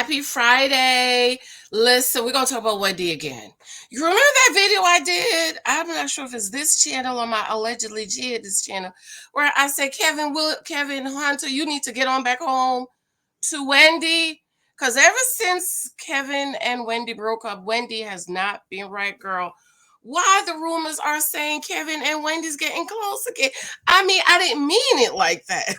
Happy Friday. Listen, we're going to talk about Wendy again. You remember that video I did? I'm not sure if it's this channel or my allegedly jihadist channel, where I said, Kevin Hunter, you need to get on back home to Wendy. Because ever since Kevin and Wendy broke up, Wendy has not been right, girl. Why the rumors are saying Kevin and Wendy's getting close again? I mean, I didn't mean it like that.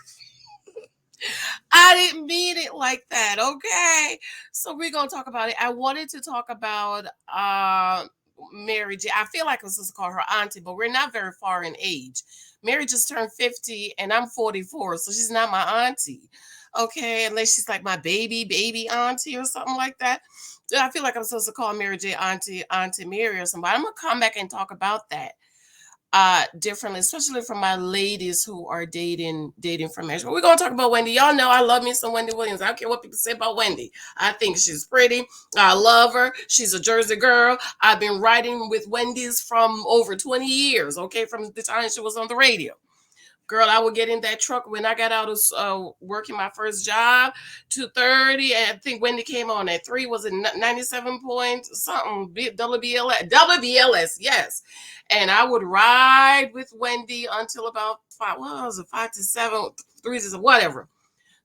I didn't mean it like that, okay? So we're gonna talk about it. I wanted to talk about Mary J. I feel like I'm supposed to call her auntie, but we're not very far in age. Mary just turned 50 and I'm 44, so she's not my auntie. Okay, unless she's like my baby auntie or something like that. I feel like I'm supposed to call Mary J. Auntie Mary or somebody. I'm gonna come back and talk about that differently, especially for my ladies who are dating for marriage. But we're gonna talk about Wendy. Y'all know I love me some Wendy Williams. I don't care what people say about Wendy. I think she's pretty. I love her. She's a Jersey girl. I've been writing with Wendy's from over 20 years, okay, from the time she was on the radio. Girl, I would get in that truck when I got out of working my first job, 2:30, and I think Wendy came on at 3. Was it 97 point something? WBLS, yes. And I would ride with Wendy until about 5, what was it, 5 to 7, 3 to whatever.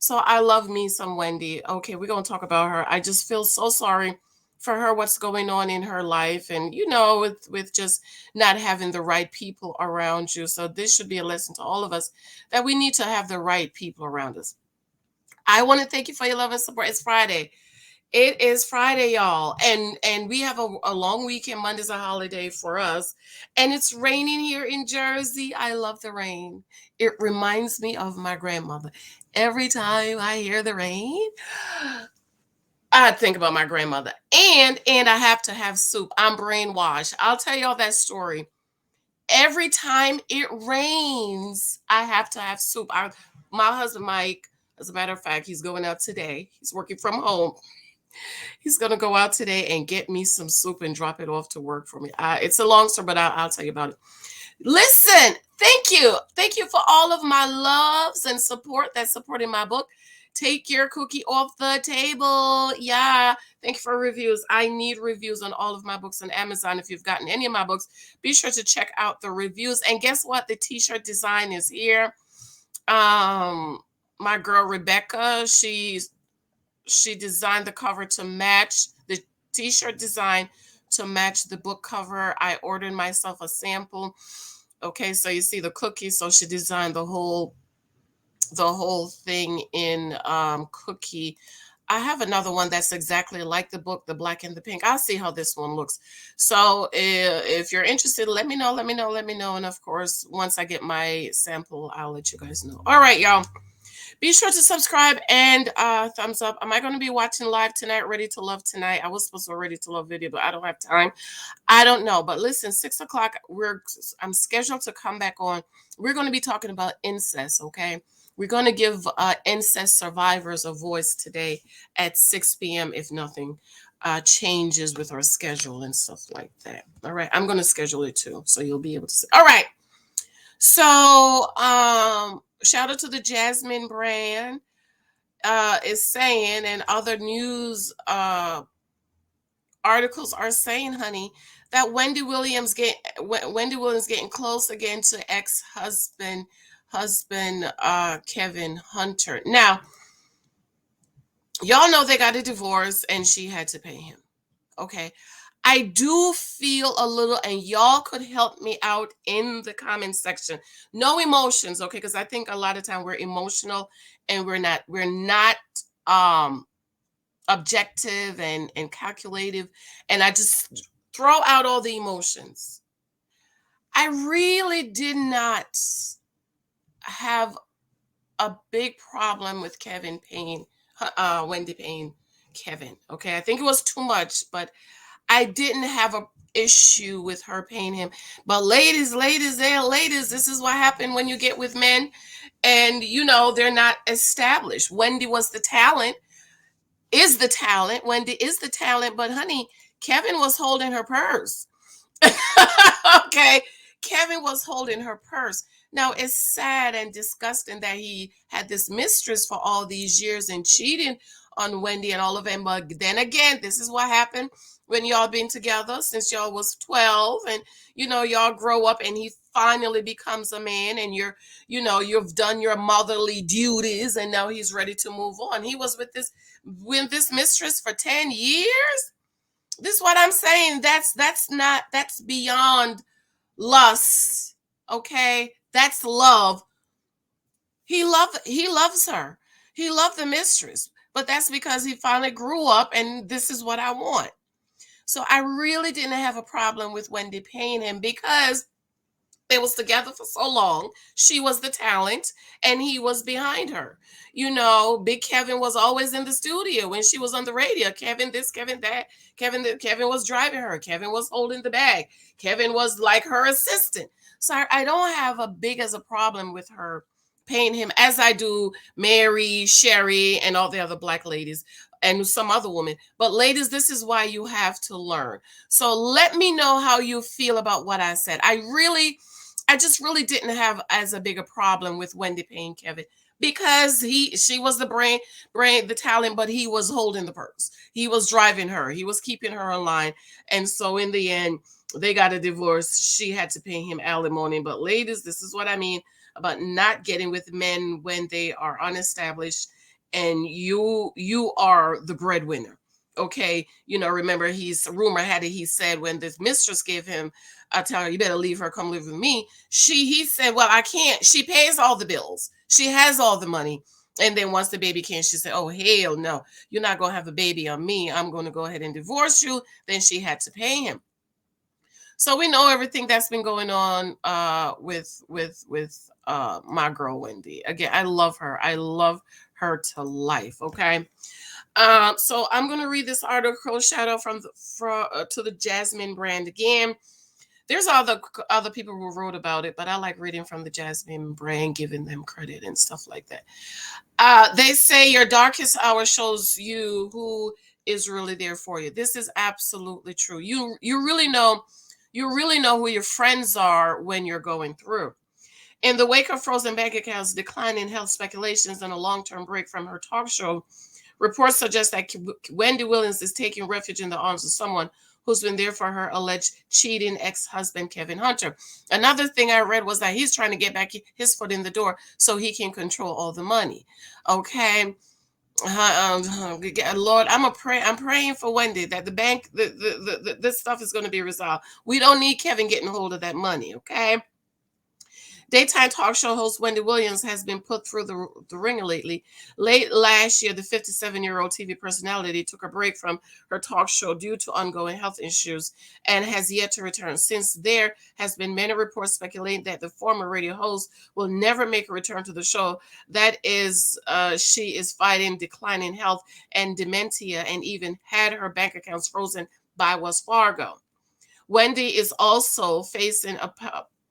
So I love me some Wendy. Okay, we're going to talk about her. I just feel so sorry for her, what's going on in her life, and with just not having the right people around you. So this should be a lesson to all of us that we need to have the right people around us. I want to thank you for your love and support. It's Friday. It is Friday, y'all, and we have a long weekend. Monday's a holiday for us, and it's raining here in Jersey. I love the rain. It reminds me of my grandmother. Every time I hear the rain, I think about my grandmother. And I have to have soup. I'm brainwashed. I'll tell y'all that story. Every time it rains, I have to have soup. My husband Mike, as a matter of fact, he's going out today. He's working from home. He's going to go out today and get me some soup and drop it off to work for me. It's a long story, but I'll tell you about it. Listen, thank you. Thank you for all of my loves and support that's supporting my book. Take your cookie off the table. Yeah. Thank you for reviews. I need reviews on all of my books on Amazon. If you've gotten any of my books, be sure to check out the reviews. And guess what? The t-shirt design is here. My girl Rebecca, she designed the cover to match the t-shirt design to match the book cover. I ordered myself a sample. Okay, so you see the cookie. So she designed the whole thing in cookie. I have another one that's exactly like the book, the black and the pink. I'll see how this one looks. So if you're interested, let me know. And of course, once I get my sample, I'll let you guys know. All right, y'all. Be sure to subscribe and thumbs up. Am I going to be watching live tonight? Ready to Love tonight. I was supposed to Ready to Love video, but I don't have time. I don't know. But listen, 6 o'clock, I'm scheduled to come back on. We're going to be talking about incest, okay? We're going to give incest survivors a voice today at 6 p.m. if nothing changes with our schedule and stuff like that. All right. I'm going to schedule it too, so you'll be able to see. All right. So shout out to the Jasmine brand is saying, and other news articles are saying, honey, that Wendy Williams getting close again to ex-husband Kevin Hunter. Now, y'all know they got a divorce and she had to pay him. Okay. I do feel a little, and y'all could help me out in the comment section. No emotions, okay? Because I think a lot of time we're emotional and we're not objective and calculative. And I just throw out all the emotions. I really did not have a big problem with Kevin paying Wendy paying Kevin. Okay, I think it was too much, but I didn't have a issue with her paying him. But ladies, this is what happened when you get with men and they're not established. Wendy was the talent, is the talent. Wendy is the talent, but honey, Kevin was holding her purse. Okay, Kevin was holding her purse. Now, it's sad and disgusting that he had this mistress for all these years and cheating on Wendy and all of them. But then again, this is what happened when y'all been together since y'all was 12, and y'all grow up and he finally becomes a man, and you've done your motherly duties, and now he's ready to move on. He was with this mistress for 10 years. This is what I'm saying. That's beyond lust. Okay? That's love. He loves her. He loved the mistress. But that's because he finally grew up, and this is what I want. So I really didn't have a problem with Wendy paying him because they was together for so long. She was the talent and he was behind her. Big Kevin was always in the studio when she was on the radio. Kevin this, Kevin that. Kevin was driving her. Kevin was holding the bag. Kevin was like her assistant. So I don't have a big as a problem with her paying him as I do Mary, Sherry, and all the other black ladies and some other woman. But ladies, this is why you have to learn. So let me know how you feel about what I said. I just really didn't have as a bigger problem with Wendy paying Kevin because she was the brain, the talent, but he was holding the purse. He was driving her. He was keeping her in line. And so in the end, they got a divorce. She had to pay him alimony. But ladies, this is what I mean about not getting with men when they are unestablished and you are the breadwinner. Okay, remember rumor had it he said when this mistress gave him, I tell her, you better leave her, come live with me. He said, well, I can't. She pays all the bills. She has all the money. And then once the baby came, she said, oh, hell no, you're not going to have a baby on me. I'm going to go ahead and divorce you. Then she had to pay him. So we know everything that's been going on with my girl, Wendy. Again, I love her. I love her to life. Okay. So I'm going to read this article, shout out to the Jasmine brand again. There's other people who wrote about it, but I like reading from the Jasmine brand, giving them credit and stuff like that. They say your darkest hour shows you who is really there for you. This is absolutely true. You really know who your friends are when you're going through. In the wake of frozen bank accounts, declining health speculations, and a long-term break from her talk show, reports suggest that Wendy Williams is taking refuge in the arms of someone who's been there for her alleged cheating ex-husband, Kevin Hunter. Another thing I read was that he's trying to get back his foot in the door so he can control all the money. Okay. Lord, I'm praying for Wendy that the bank, this stuff is going to be resolved. We don't need Kevin getting hold of that money. Okay. Daytime talk show host Wendy Williams has been put through the ringer lately. Late last year, the 57-year-old TV personality took a break from her talk show due to ongoing health issues and has yet to return. Since there has been many reports speculating that the former radio host will never make a return to the show, that is, she is fighting declining health and dementia and even had her bank accounts frozen by Wells Fargo. Wendy is also facing a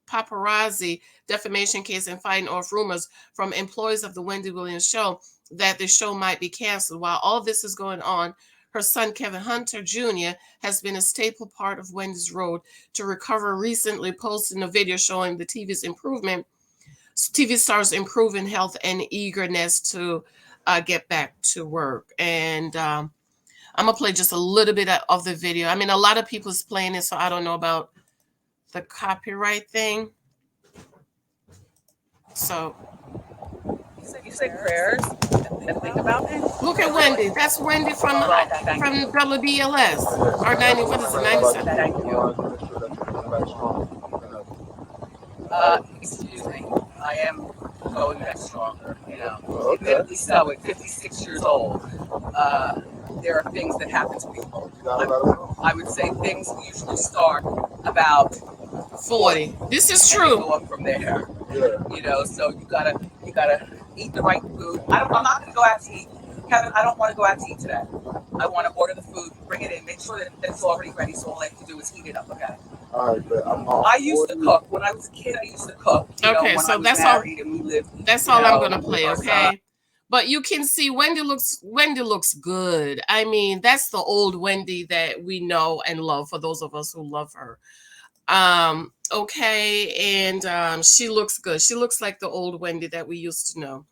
paparazzi defamation case and fighting off rumors from employees of the Wendy Williams show that the show might be canceled. While all this is going on, her son Kevin Hunter Jr. has been a staple part of Wendy's road to recover, recently posting a video showing the TV stars improving health and eagerness to get back to work. And I'm gonna play just a little bit of the video. I mean, a lot of people's playing it, so I don't know about the copyright thing. So you say prayers and think about it. Look at Wendy. That's Wendy from WDLS or 90. What is it? 97. Thank you. Excuse me. I am going back stronger. Admittedly so. At 56 years old, there are things that happen to people. I would say things usually start about 40. This is true. Go up from there. So you gotta eat the right food. I'm not gonna go out to eat. Kevin, I don't want to go out to eat today. I want to order the food, bring it in, make sure that it's already ready, so all I have to do is heat it up, okay? All right, but I used to cook. When I was a kid, I used to cook. Okay, so that's all. And we lived, that's all I'm gonna play, okay? But you can see Wendy looks good. I mean, that's the old Wendy that we know and love, for those of us who love her. Okay, and she looks good. She looks like the old Wendy that we used to know.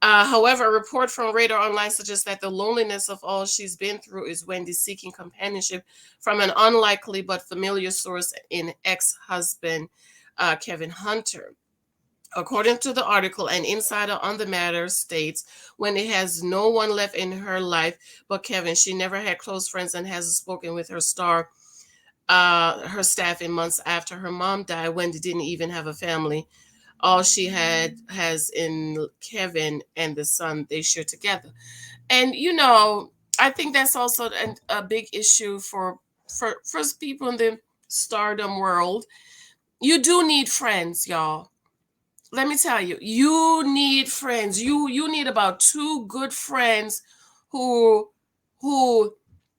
However, a report from Radar Online suggests that the loneliness of all she's been through is Wendy seeking companionship from an unlikely but familiar source in ex-husband Kevin Hunter. According to the article, an insider on the matter states Wendy has no one left in her life but Kevin. She never had close friends and hasn't spoken with her staff in months after her mom died. Wendy didn't even have a family. All she has in Kevin and the son they share together. And I think that's also a big issue for people in the stardom world. You do need friends, y'all. Let me tell you, you need friends. You need about two good friends who who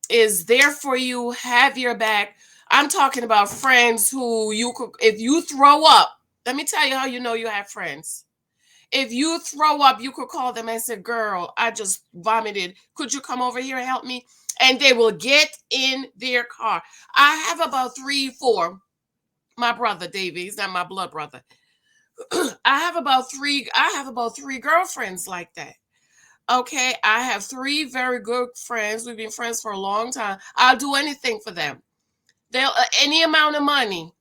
is there for you, have your back. I'm talking about friends who you could, if you throw up, let me tell you how you know you have friends. If you throw up, you could call them and say, "Girl, I just vomited. Could you come over here and help me?" And they will get in their car. I have about three, four. My brother David, he's not my blood brother. I have about three girlfriends like that. Okay, I have three very good friends. We've been friends for a long time. I'll do anything for them. They'll any amount of money,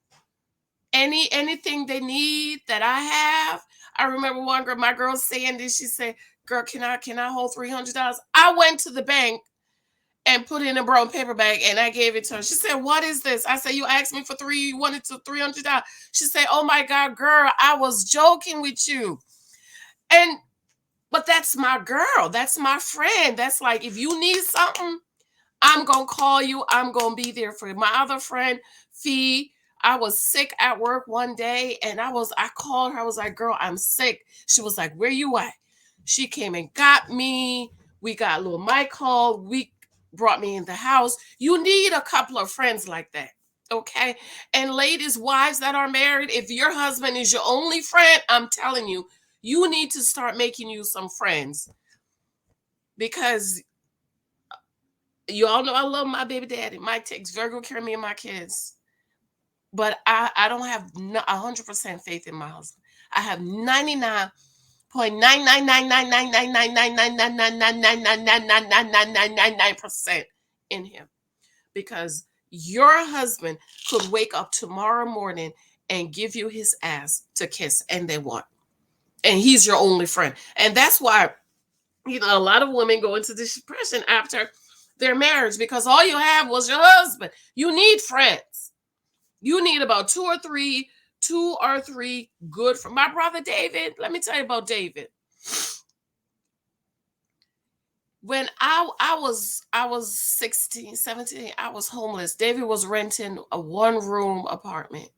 anything they need that I have. I remember one girl, my girl saying this. She said, "Girl, can I hold $300?" I went to the bank and put it in a brown paper bag and I gave it to her. She said, "What is this?" I said, "You asked me for three. You wanted to $300." She said, "Oh my God, girl, I was joking with you." And but that's my girl. That's my friend. That's like if you need something, I'm gonna call you. I'm gonna be there for you. My other friend, Fee, I was sick at work one day and I called her. I was like, "Girl, I'm sick." She was like, "Where you at?" She came and got me. We got a little mic call. We brought me in the house. You need a couple of friends like that. Okay. And ladies, wives that are married, if your husband is your only friend, I'm telling you, you need to start making you some friends because you all know I love my baby daddy. Mike takes very good care of me and my kids. But I don't have 100% faith in my husband. I have 99.99999999999999999% in him because your husband could wake up tomorrow morning and give you his ass to kiss and they want. And he's your only friend. And that's why a lot of women go into depression after their marriage because all you have was your husband. You need friends. You need about two or three good friends. My brother David, let me tell you about David. When I was 16, 17, I was homeless. David was renting a one-room apartment.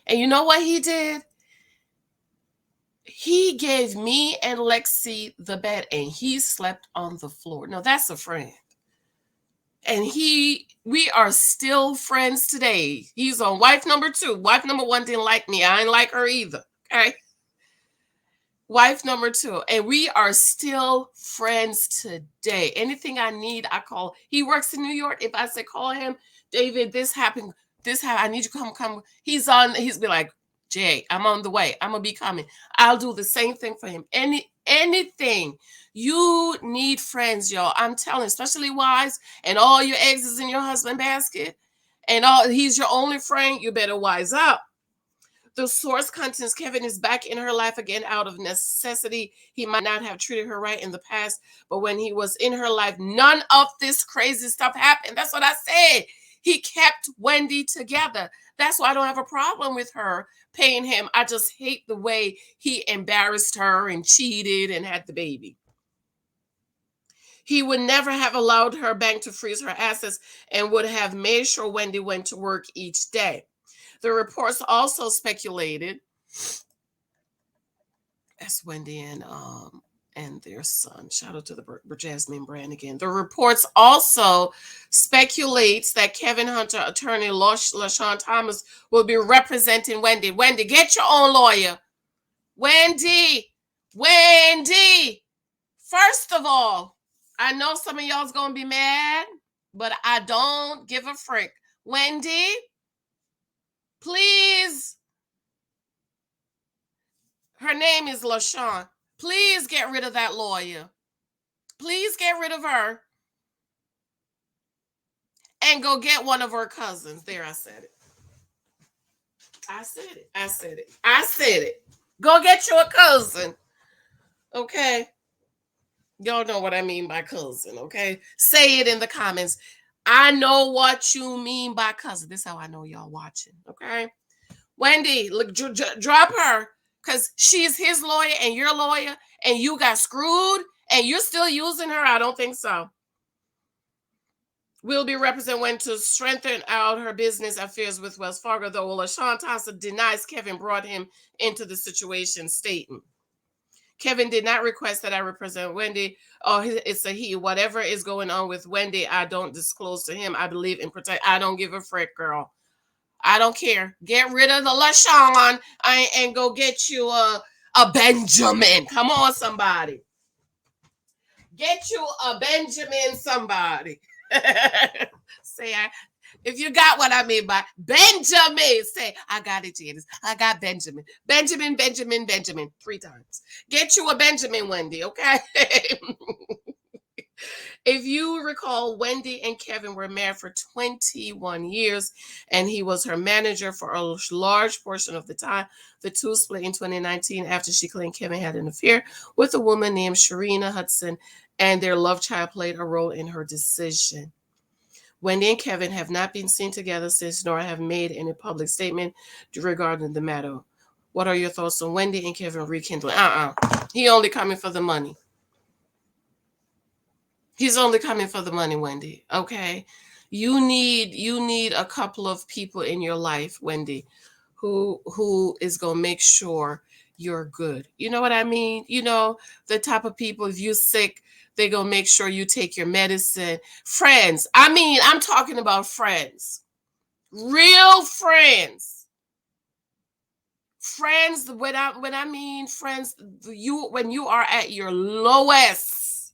And you know what he did? He gave me and Lexi the bed and he slept on the floor. Now that's a friend. And we are still friends today. He's on wife number 2. Wife number 1 didn't like me. I didn't like her either. Okay. Wife number 2. And we are still friends today. Anything I need, I call. He works in New York. If I say call him, "David, this happened. I need you to come. He's be like, "Jay, I'm on the way. I'm gonna be coming." I'll do the same thing for him. Anything. You need friends, y'all. I'm telling, especially wives, and all your eggs is in your husband basket, and he's your only friend. You better wise up. The source contends Kevin is back in her life again out of necessity. He might not have treated her right in the past, but when he was in her life, none of this crazy stuff happened. That's what I said. He kept Wendy together. That's why I don't have a problem with her paying him. I just hate the way he embarrassed her and cheated and had the baby. He would never have allowed her bank to freeze her assets and would have made sure Wendy went to work each day. The reports also speculated, that's Wendy and their son. Shout out to the Jasmine brand again. The reports also speculates that Kevin Hunter attorney LaShawn Thomas will be representing Wendy. Wendy, get your own lawyer. Wendy. First of all, I know some of y'all's gonna be mad, but I don't give a frick. Wendy, please. Her name is LaShawn. Please get rid of that lawyer. Please get rid of her and go get one of her cousins. There, I said it. I said it. I said it. I said it. Go get your cousin. Okay. Y'all know what I mean by cousin. Okay. Say it in the comments. I know what you mean by cousin. This is how I know y'all watching. Okay. Wendy, look, drop her because she's his lawyer and your lawyer, and you got screwed and you're still using her. I don't think so. Will be represent Wendy to strengthen out her business affairs with Wells Fargo, though LaShawn Thompson denies Kevin brought him into the situation, stating, Kevin did not request that I represent Wendy. Oh, it's a he. Whatever is going on with Wendy, I don't disclose to him. I believe in protect. I don't give a frick, girl. I don't care. Get rid of the LaShawn and go get you a Benjamin. Come on, somebody. Get you a Benjamin somebody. Say, if you got what I mean by Benjamin, say, I got it, Janice. I got Benjamin. Benjamin, Benjamin, Benjamin. 3 times. Get you a Benjamin, Wendy, okay? If you recall, Wendy and Kevin were married for 21 years, and he was her manager for a large portion of the time. The two split in 2019 after she claimed Kevin had an affair with a woman named Sharina Hudson, and their love child played a role in her decision. Wendy and Kevin have not been seen together since, nor have made any public statement regarding the matter. What are your thoughts on Wendy and Kevin rekindling? He only coming for the money. He's only coming for the money, Wendy. Okay. You need a couple of people in your life, Wendy, who is gonna make sure you're good. You know what I mean? You know, the type of people, if you're sick, they're gonna make sure you take your medicine. Friends. I mean, I'm talking about friends. Real friends. Friends, when I mean friends, when you are at your lowest.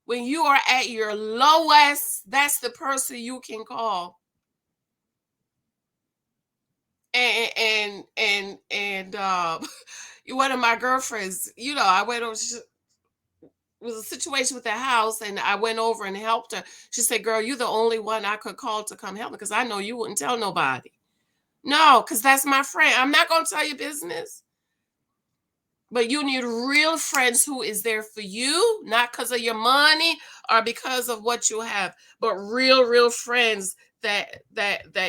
When you are at your lowest, that's the person you can call. And one of my girlfriends, you know, I went over. Was a situation with the house, and I went over and helped her. She said, "Girl, you're the only one I could call to come help me because I know you wouldn't tell nobody." No, because that's my friend. I'm not gonna tell you business. But you need real friends who is there for you, not because of your money or because of what you have, but real friends that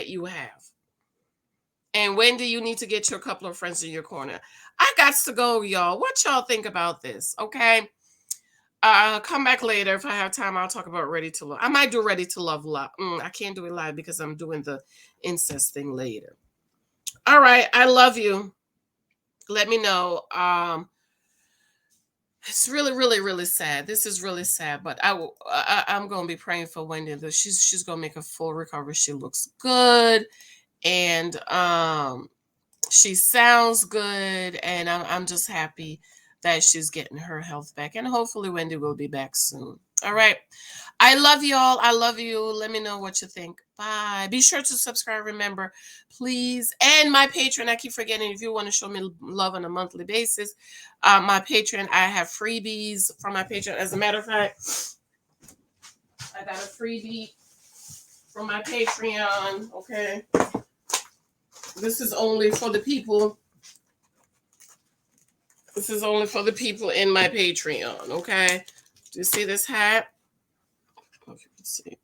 you have. And Wendy, you need to get your couple of friends in your corner. I got to go, y'all. What y'all think about this? Okay. Come back later. If I have time, I'll talk about Ready to Love. I might do Ready to Love live. I can't do it live because I'm doing the incest thing later. All right. I love you. Let me know. It's really sad. This is really sad, but I'm gonna be praying for Wendy. She's gonna make a full recovery. She looks good, and she sounds good, and I'm just happy that she's getting her health back, and hopefully Wendy will be back soon. All right. I love y'all. I love you. Let me know what you think. Bye. Be sure to subscribe. Remember, please. And my Patreon. I keep forgetting, if you want to show me love on a monthly basis, my Patreon, I have freebies from my Patreon. As a matter of fact, I got a freebie from my Patreon. Okay. This is only for the people. This is only for the people in my Patreon. Okay. Do you see this hat? Okay, let's see.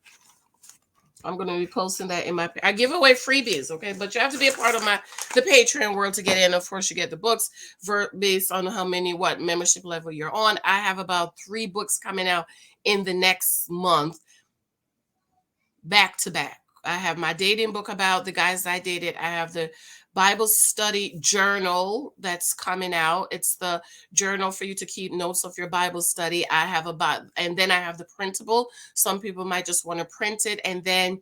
I'm going to be posting that in my. I give away freebies, okay? But you have to be a part of the Patreon world to get in. Of course, you get the books based on how many membership level you're on. I have about 3 books coming out in the next month, back to back. I have my dating book about the guys I dated. I have the Bible study journal that's coming out. It's the journal for you to keep notes of your Bible study. I have and then I have the printable. Some people might just want to print it. And then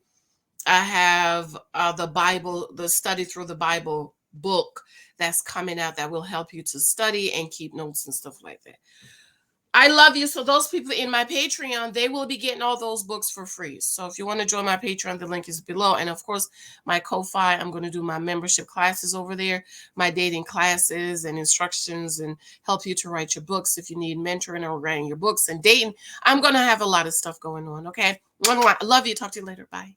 I have the study through the Bible book that's coming out that will help you to study and keep notes and stuff like that. I love you. So those people in my Patreon, they will be getting all those books for free. So if you want to join my Patreon, the link is below. And of course, my Ko-Fi, I'm going to do my membership classes over there, my dating classes and instructions, and help you to write your books if you need mentoring or writing your books and dating. I'm going to have a lot of stuff going on. Okay. I love you. Talk to you later. Bye.